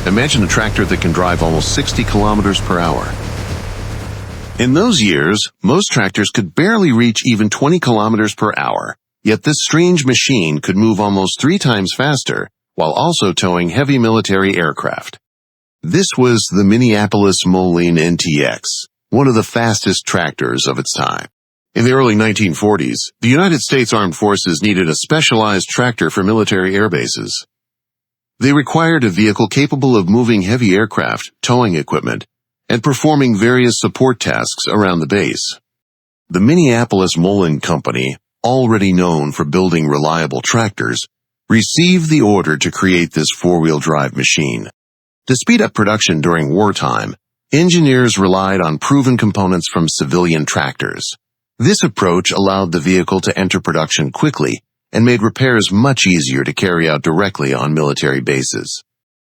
Imagine a tractor that can drive almost 60 kilometers per hour. In those years, most tractors could barely reach even 20 kilometers per hour, yet this strange machine could move almost 3 times faster while also towing heavy military aircraft. This was the Minneapolis-Moline NTX, one of the fastest tractors of its time. In the early 1940s, the United States Armed Forces needed a specialized tractor for military air bases. They required a vehicle capable of moving heavy aircraft, towing equipment, and performing various support tasks around the base. The Minneapolis-Moline Company, already known for building reliable tractors, received the order to create this four-wheel drive machine. To speed up production during wartime, engineers relied on proven components from civilian tractors. This approach allowed the vehicle to enter production quickly and made repairs much easier to carry out directly on military bases.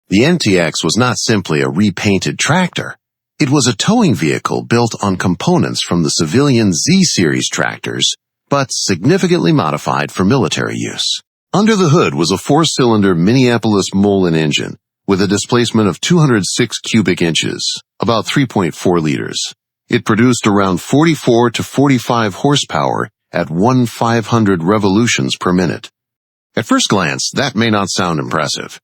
The NTX was not simply a repainted tractor. It was a towing vehicle built on components from the civilian Z-series tractors, but significantly modified for military use. Under the hood was a 4-cylinder Minneapolis-Moline engine with a displacement of 206 cubic inches, about 3.4 liters. It produced around 44 to 45 horsepower at 1/500 revolutions per minute. At first glance, that may not sound impressive.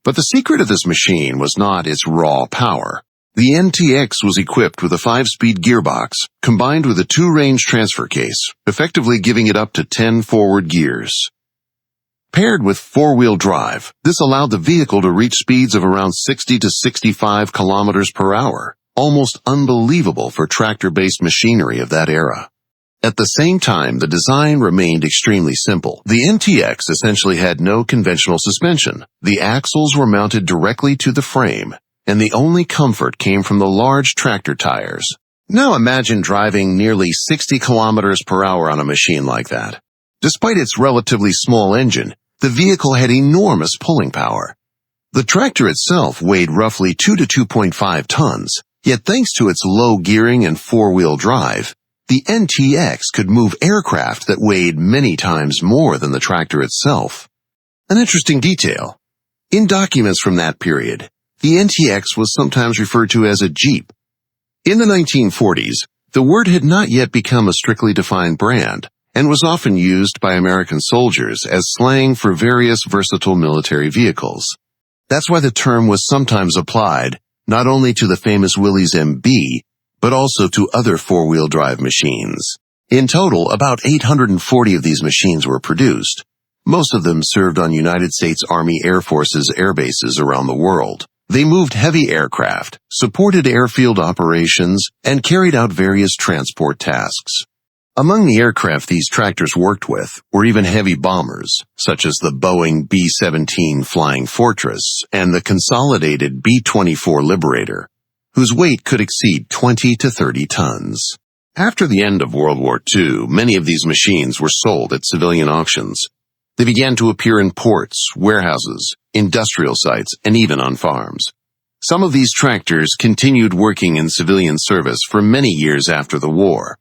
But the secret of this machine was not its raw power. The NTX was equipped with a 5-speed gearbox combined with a 2-range transfer case, effectively giving it up to 10 forward gears. Paired with 4-wheel drive, this allowed the vehicle to reach speeds of around 60 to 65 kilometers per hour, almost unbelievable for tractor-based machinery of that era. At the same time, the design remained extremely simple. The NTX essentially had no conventional suspension. The axles were mounted directly to the frame, and the only comfort came from the large tractor tires. Now imagine driving nearly 60 kilometers per hour on a machine like that. Despite its relatively small engine, the vehicle had enormous pulling power. The tractor itself weighed roughly 2 to 2.5 tons, yet thanks to its low gearing and 4-wheel drive, the NTX could move aircraft that weighed many times more than the tractor itself. An interesting detail. In documents from that period, the NTX was sometimes referred to as a Jeep. In the 1940s, the word had not yet become a strictly defined brand, and was often used by American soldiers as slang for various versatile military vehicles. That's why the term was sometimes applied not only to the famous Willys MB, but also to other 4-wheel drive machines. In total, about 840 of these machines were produced. Most of them served on United States Army Air Force's air bases around the world. They moved heavy aircraft, supported airfield operations, and carried out various transport tasks. Among the aircraft these tractors worked with were even heavy bombers, such as the Boeing B-17 Flying Fortress and the consolidated B-24 Liberator, whose weight could exceed 20 to 30 tons. After the end of World War II, many of these machines were sold at civilian auctions. They began to appear in ports, warehouses, industrial sites, and even on farms. Some of these tractors continued working in civilian service for many years after the war.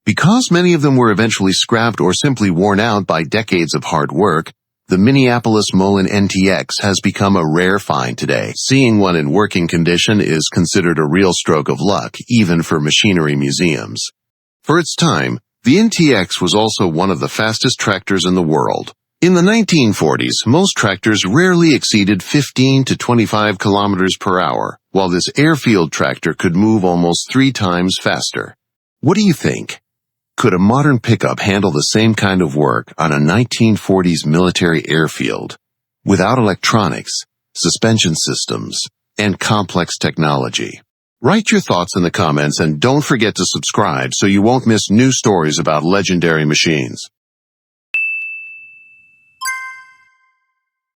Because many of them were eventually scrapped or simply worn out by decades of hard work, the Minneapolis-Moline NTX has become a rare find today. Seeing one in working condition is considered a real stroke of luck, even for machinery museums. For its time, the NTX was also one of the fastest tractors in the world. In the 1940s, most tractors rarely exceeded 15 to 25 kilometers per hour, while this Airfield tractor could move almost 3 times faster. What do you think? Could a modern pickup handle the same kind of work on a 1940s military airfield without electronics, suspension systems, and complex technology? Write your thoughts in the comments and don't forget to subscribe so you won't miss new stories about legendary machines.